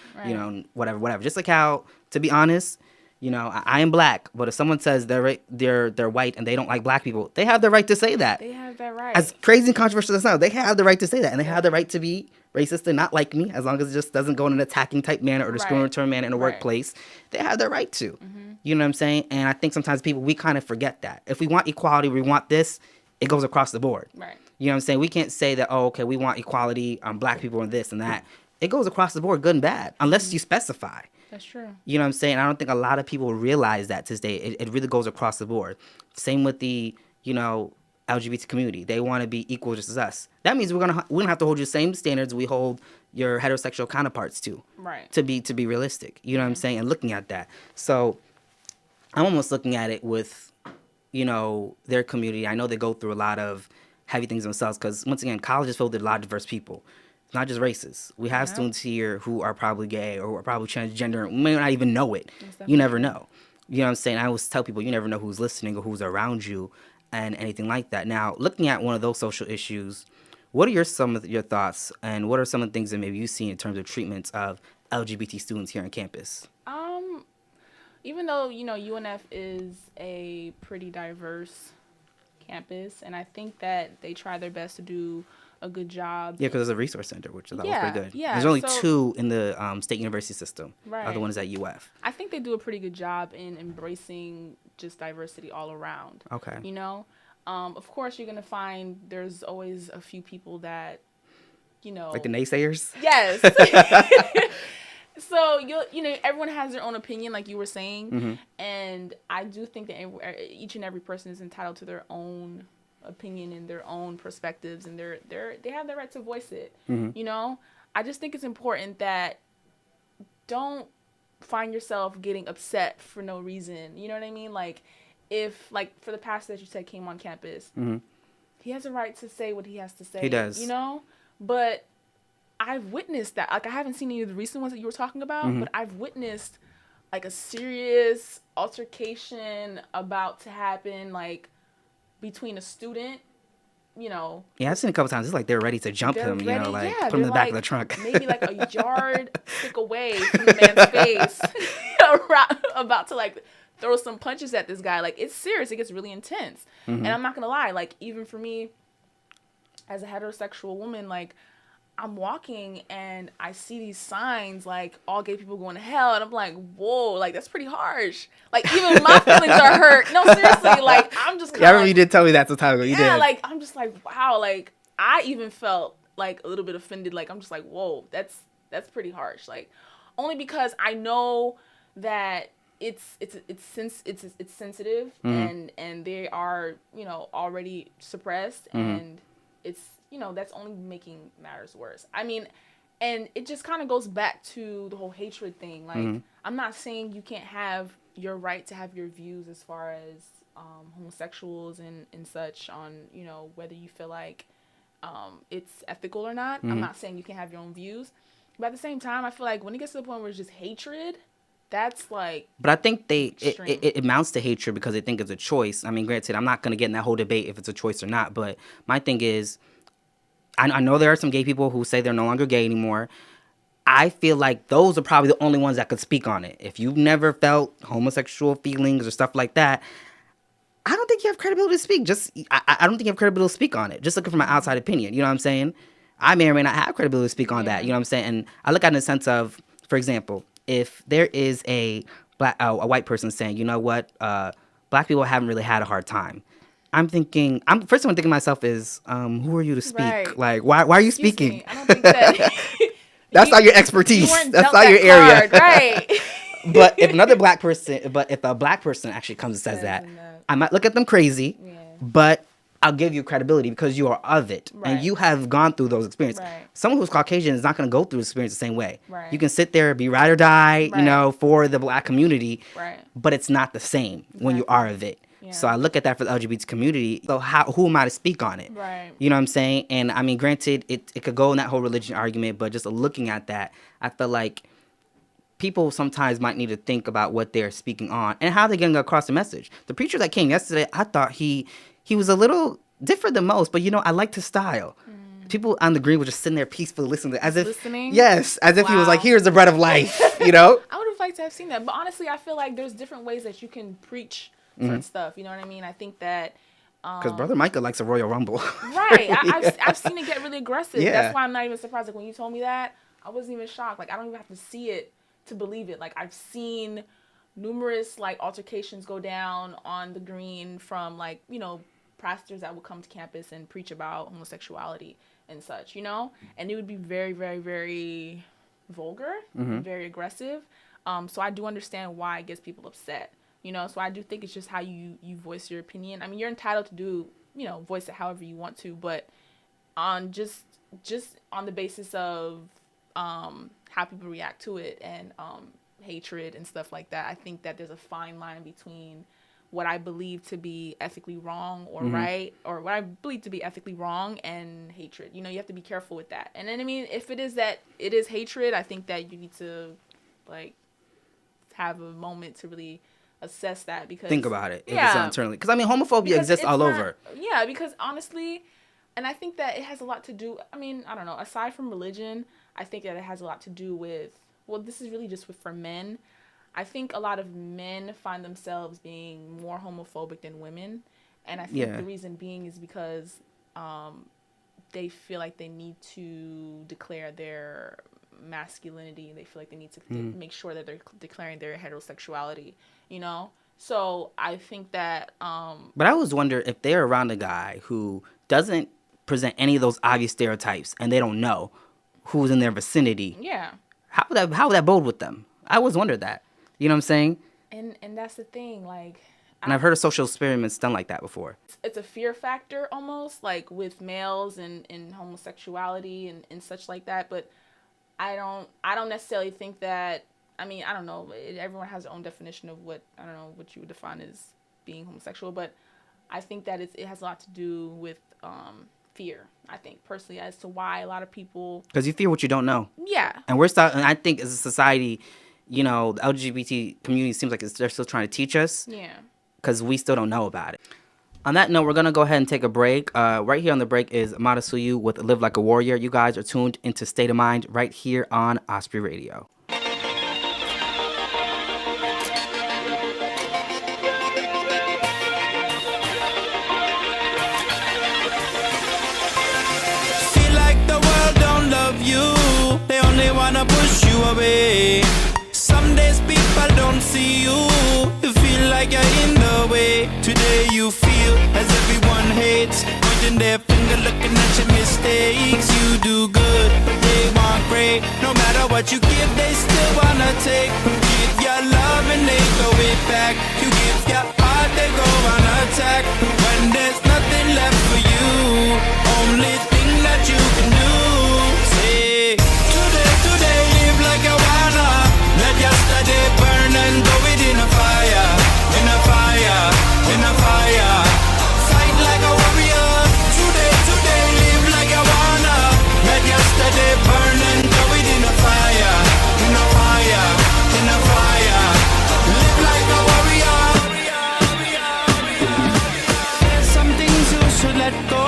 whatever. Just like how, to be honest, I am black, but if someone says they're white and they don't like black people, they have the right to say that. They have that right. As crazy and controversial as it sounds, they have the right to say that, and they have the right to be racist and not like me, as long as it just doesn't go in an attacking type manner or discriminatory manner in a workplace. They have the right to. You know what I'm saying? And I think sometimes we kind of forget that. If we want equality, we want this. It goes across the board. Right. You know what I'm saying? We can't say that, we want equality, black people and this and that. It goes across the board, good and bad, unless you specify. That's true. You know what I'm saying? I don't think a lot of people realize that to this day. It really goes across the board. Same with the, LGBT community. They want to be equal just as us. That means we're gonna have to hold you the same standards we hold your heterosexual counterparts to. Right. To be realistic. You know what I'm saying? And looking at that. So I'm almost looking at it with, their community. I know they go through a lot of heavy things themselves because, once again, college is filled with a lot of diverse people. It's not just races. We have students here who are probably gay or who are probably transgender and may not even know it. You never know. You know what I'm saying? I always tell people you never know who's listening or who's around you and anything like that. Now, looking at one of those social issues, what are some of your thoughts and what are some of the things that maybe you've seen in terms of treatments of LGBT students here on campus? Even though, UNF is a pretty diverse campus, and I think that they try their best to do a good job. Yeah, because it's a resource center, which I thought was pretty good. Yeah. There's only two in the state university system. Right. The other one is at UF. I think they do a pretty good job in embracing just diversity all around. Okay. Of course, you're going to find there's always a few people that, Like the naysayers? Yes. So, everyone has their own opinion, like you were saying. Mm-hmm. And I do think that each and every person is entitled to their own opinion and their own perspectives, and they have the right to voice it. Mm-hmm. I just think it's important that don't find yourself getting upset for no reason. You know what I mean? Like, if, for the pastor that you said came on campus, mm-hmm. he has a right to say what he has to say. He does. But I've witnessed that. Like, I haven't seen any of the recent ones that you were talking about, mm-hmm. but I've witnessed, a serious altercation about to happen, between a student, Yeah, I've seen a couple times. It's like they're ready to jump him, put him in the back of the trunk. Maybe, a yard stick away from the man's face, about to, throw some punches at this guy. It's serious. It gets really intense. Mm-hmm. And I'm not going to lie. Even for me, as a heterosexual woman, I'm walking and I see these signs all gay people going to hell, and I'm like, whoa, that's pretty harsh. Even my feelings are hurt. No, seriously, I'm just kind of I remember you did tell me that some time ago. You did. I'm just wow, I even felt a little bit offended. I'm just whoa, that's pretty harsh. Only because I know that it's sensitive, mm-hmm. and they are already suppressed, mm-hmm. and it's that's only making matters worse. I mean, and it just kind of goes back to the whole hatred thing. mm-hmm. I'm not saying you can't have your right to have your views as far as homosexuals and such on whether you feel like it's ethical or not. Mm-hmm. I'm not saying you can't have your own views, but at the same time, I feel like when it gets to the point where it's just hatred, that's But I think it amounts to hatred because they think it's a choice. I mean, granted, I'm not going to get in that whole debate if it's a choice or not, but my thing is, I know there are some gay people who say they're no longer gay anymore. I feel like those are probably the only ones that could speak on it. If you've never felt homosexual feelings or stuff like that, I don't think you have credibility to speak. I don't think you have credibility to speak on it. Just looking from an outside opinion, you know what I'm saying? I may or may not have credibility to speak on that, you know what I'm saying? And I look at it in the sense of, for example, if there is a white person saying, you know what, black people haven't really had a hard time. First one I'm thinking to myself is, who are you to speak? Right. Why are you speaking? I don't think that... That's not your expertise. That's not your area. Card, right. But if a black person actually comes and says that, I might look at them crazy, but I'll give you credibility because you are of it. Right. And you have gone through those experiences. Right. Someone who's Caucasian is not going to go through the experience the same way. Right. You can sit there, be ride or die, Right. For the black community, right. but it's not the same when you are of it. Yeah. So I look at that for the LGBT community. So who am I to speak on it? Right. You know what I'm saying? And I mean, granted, it could go in that whole religion argument, but just looking at that, I feel like people sometimes might need to think about what they're speaking on and how they're getting across the message. The preacher that came yesterday, I thought he was a little different than most, but I liked his style. People on the green were just sitting there peacefully listening, as if listening? Yes, as if he was like, "Here's the bread of life," I would have liked to have seen that, but honestly, I feel like there's different ways that you can preach certain stuff. You know what I mean? I think that because Brother Micah likes a Royal Rumble, right? I've seen it get really aggressive. Yeah. That's why I'm not even surprised. When you told me that, I wasn't even shocked. I don't even have to see it to believe it. I've seen numerous altercations go down on the green from pastors that would come to campus and preach about homosexuality and such, and it would be very, very, very vulgar, very aggressive. So I do understand why it gets people upset, so I do think it's just how you voice your opinion. I mean, you're entitled to do, voice it however you want to, but on just on the basis of how people react to it and hatred and stuff like that, I think that there's a fine line between what I believe to be ethically wrong or right, or what I believe to be ethically wrong and hatred. You have to be careful with that. And then, I mean, if it is hatred, I think that you need to have a moment to really assess that, because think about it. If it's internally, because I mean, homophobia exists all over. Yeah, because honestly, and I think that it has a lot to do. I mean, I don't know. Aside from religion, I think that it has a lot to do with well, this is really just for men. I think a lot of men find themselves being more homophobic than women. And I think the reason being is because they feel like they need to declare their masculinity. They feel like they need to make sure that they're declaring their heterosexuality, you know? So I think that... But I always wonder if they're around a guy who doesn't present any of those obvious stereotypes and they don't know who's in their vicinity. Yeah. How would that bode with them? I always wondered that. You know what I'm saying? And that's the thing, like... And I've heard of social experiments done like that before. It's a fear factor almost, like with males and homosexuality and such like that. But I don't necessarily think that, I mean, I don't know. Everyone has their own definition of what you would define as being homosexual. But I think that it has a lot to do with fear, I think, personally, as to why a lot of people... Because you fear what you don't know. Yeah. And and I think as a society, you know, the LGBT community seems like they're still trying to teach us. Yeah. Because we still don't know about it. On that note, we're going to go ahead and take a break. Right here on the break is Matisyahu with Live Like a Warrior. You guys are tuned into State of Mind right here on Osprey Radio. Feel like the world don't love you. They only want to push you away. Some days people don't see you. You feel like you're in the way. Today you feel as everyone hates, pointing their finger, looking at your mistakes. You do good, but they want great. No matter what you give, they still wanna take. Give your love and they throw it back. You give your heart, they go on attack. When there's nothing left for you, only thing that you can do, say today live like a wanna. Let yesterday burn and go within a fire, in a fire, in a fire. Fight like a warrior. Today live like a wanna. Let yesterday burn and go within a fire, in a fire, in a fire. Live like a warrior. There's some things you should let go.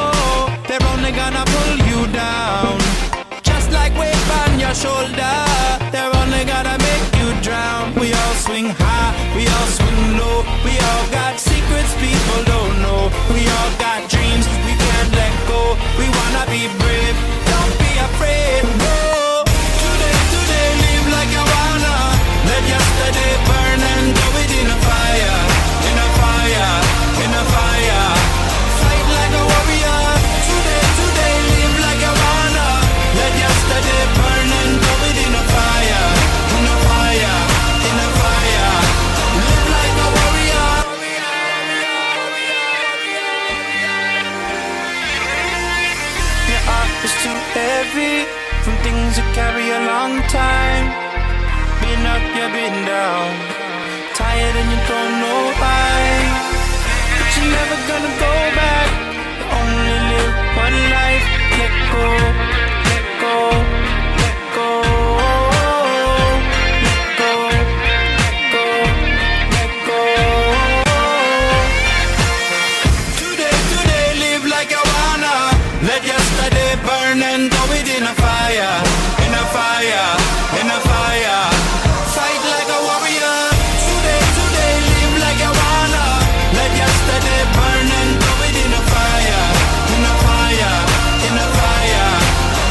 They're only gonna pull you down. Just like weight on your shoulder, they're only gonna make you drown. We all swing high, we all swing low. We all got secrets people don't know. We all got dreams we can't let go. We wanna be brave, don't be afraid, no. Today live like you wanna. Let yesterday burn and go within a fire, in a fire, in a fire. Fight like a warrior. Today live like you wanna. Let yesterday burn and go within a fire, in a fire, in a fire. Live like a warrior. Your heart is too heavy from things you carry a long time. Been up, you've been down, tired and you don't know why. But you're never gonna go back. You only live one life. Let go, let go, let go, let go, let go, let go. Today live like you wanna. Let yesterday burn and go within a fire, in a fire, in a fire. Fight like a warrior. Today live like you wanna. Let yesterday burn and go within a fire, in a fire, in a fire.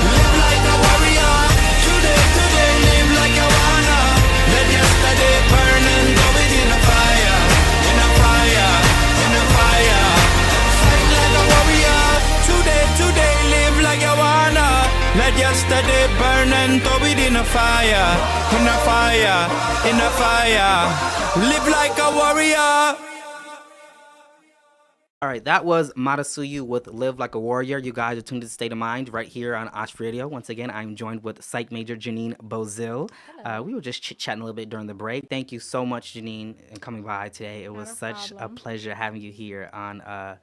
Live like a warrior. Today live like you wanna. Let yesterday burn and go within a fire, in a fire, in a fire. Fight like a warrior. Today live like you wanna. Let yesterday burn and go within a fire, in a fire, in a fire. Live like a warrior. All right, that was Matisyahu with Live Like a Warrior. You guys are tuned to State of Mind right here on Osprey Radio. Once again, I'm joined with Psych Major Jeannine Beauzil. We were just chit-chatting a little bit during the break. Thank you so much, Jeannine, for coming by today. It was such a pleasure having you here on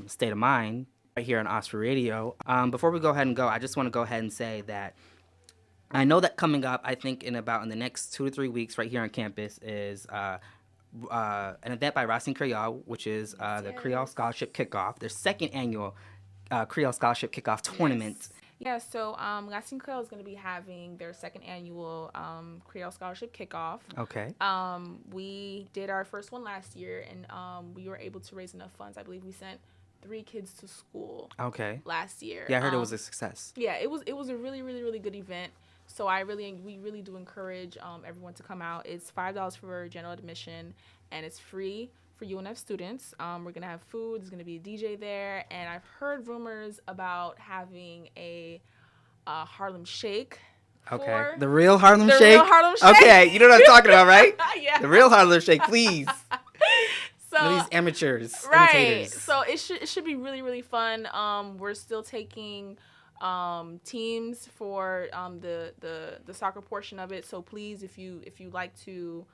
State of Mind right here on Osprey Radio. Before we go ahead and go, I just want to go ahead and say that I know that coming up, I think in the next 2 to 3 weeks right here on campus is an event by Racine Creole, which is the Creole Scholarship Kickoff, their second annual Creole Scholarship Kickoff tournament. Yeah, so Racine Creole is going to be having their second annual Creole Scholarship Kickoff. Okay. We did our first one last year, and we were able to raise enough funds. I believe we sent 3 kids to school. Okay. Last year. Yeah, I heard it was a success. Yeah, it was a really, really, really good event. So we really do encourage everyone to come out. It's $5 for general admission, and it's free for UNF students. We're gonna have food. There's gonna be a DJ there, and I've heard rumors about having a Harlem Shake. Okay. The real Harlem Shake? The real Harlem Shake. Okay, you know what I'm talking about, right? Yeah. The real Harlem Shake, please. So, these amateurs, right? imitators. So it should be really, really fun. We're still taking teams for the soccer portion of it. So please, if you like to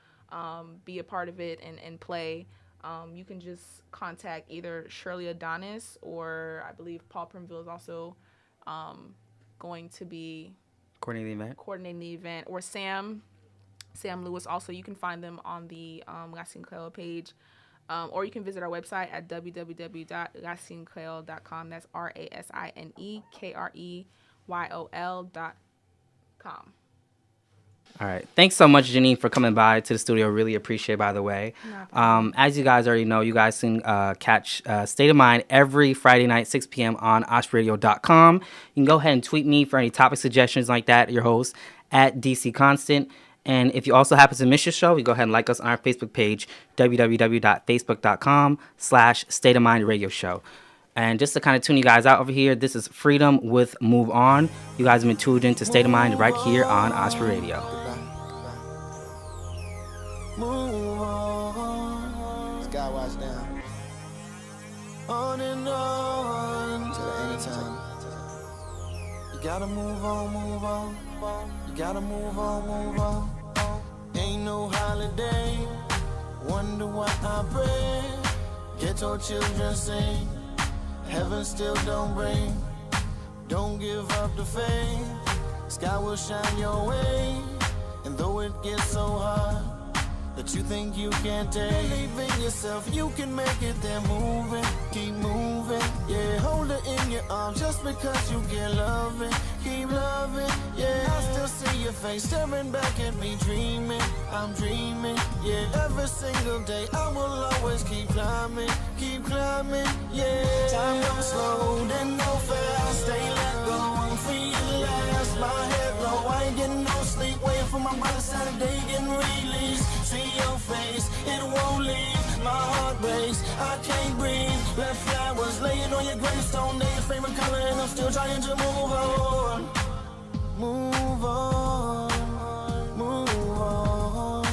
be a part of it and play, you can just contact either Shirley Adonis, or I believe Paul Primville is also going to be coordinating the event, or Sam Lewis. Also, you can find them on the Racine Creole page. Or you can visit our website at www.racinecreole.com. That's RASINEKREYOL.com. All right. Thanks so much, Jeannine, for coming by to the studio. Really appreciate it, by the way. As you guys already know, you guys can catch State of Mind every Friday night, 6 p.m. on ospradio.com. You can go ahead and tweet me for any topic suggestions like that, your host, at DC Constant. And if you also happen to miss your show, you go ahead and like us on our Facebook page, www.facebook.com/State of Mind Radio Show. And just to kind of tune you guys out over here, this is Freedom with Move On. You guys have been tuned into State of Mind right here on Osprey Radio. Move on. Skywatch down. On and on to the end of time. You gotta move on, move on. You gotta move on, move on. Ain't no holiday. Wonder why I pray. Ghetto children sing. Heaven still don't bring. Don't give up the faith. Sky will shine your way. And though it gets so hard that you think you can't take, believe in yourself, you can make it. Then move it, keep moving. Yeah, hold it in your arms just because you can love it. Keep loving, yeah. I still see your face staring back at me, dreaming. I'm dreaming, yeah. Every single day I will always keep climbing, yeah. Time don't slow, then go fast. Stay let go, I'm free at last. My head low, I ain't getting no sleep. Waiting for my brother Saturday getting released. See your face, it won't leave. My heart breaks, I can't breathe. Left flowers laying on your gravestone. They your favorite color, and I'm still trying to move on. Move on, move on.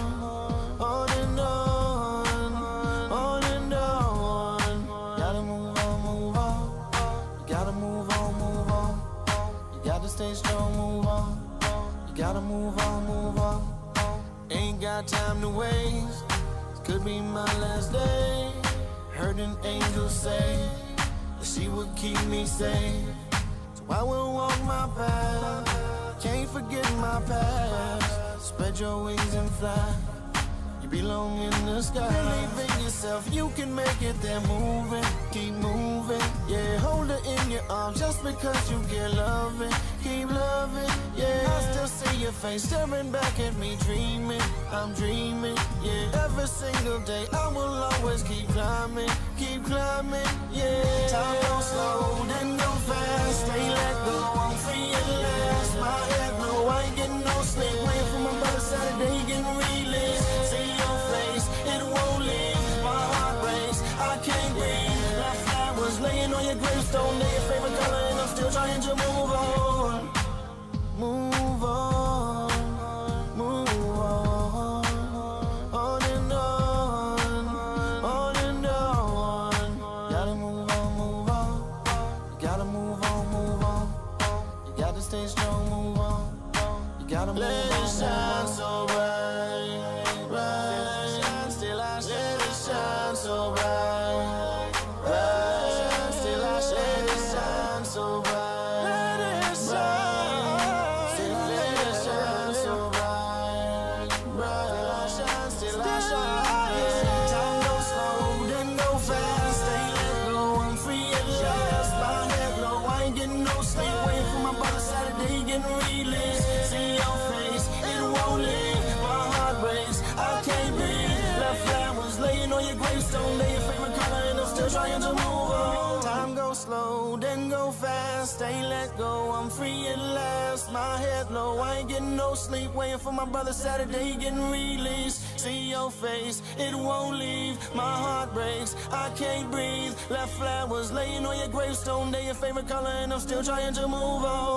On and on, on and on. Gotta move on, move on. You gotta move on, move on. You gotta stay strong, move on. You gotta move on, move on. Ain't got time to waste. Could be my last day. Heard an angel say that she would keep me safe. So I will walk my path. Can't forget my past. Spread your wings and fly. You belong in the sky. Believe in yourself, you can make it. Then move it, keep moving. Yeah, hold it in your arms just because you can love it. Keep loving, yeah. I still see your face staring back at me, dreaming. I'm dreaming, yeah. Every single day I will always keep climbing, yeah. Time don't slow, then go fast. Stay let go, I'm free at last. My head low, I ain't getting no sleep. Waiting for my brother Saturday getting released. See your face, it won't leave. My heart breaks, I can't breathe. Left flowers laying on your gravestone. They're your favorite color, and I'm still trying to move on. Move on, move on. On and on, on and on. Gotta move on, move on. You gotta move on, move on. You gotta stay strong, move on. You gotta move on, move on. Let it shine so bright, bright. Still I let it shine so bright, bright. Still I let it shine so bright. Let it shine. Still I let it shine so bright, bright. Still I shine. Yeah. Time don't slow, then go fast. Stay let go, I'm free at last. My head low, I ain't getting no sleep. Waiting for my body. getting released. See your face, it won't leave. My heart breaks, I can't breathe. Left flowers laying on your gravestone. They're your favorite color and I'm still trying to move on. Time goes slow, then go fast. Ain't let go, I'm free at last. My head low, I ain't getting no sleep. Waiting for my brother Saturday, getting released. See your face, it won't leave. My heart breaks, I can't breathe. Left flowers laying on your gravestone. They're your favorite color and I'm still trying to move on.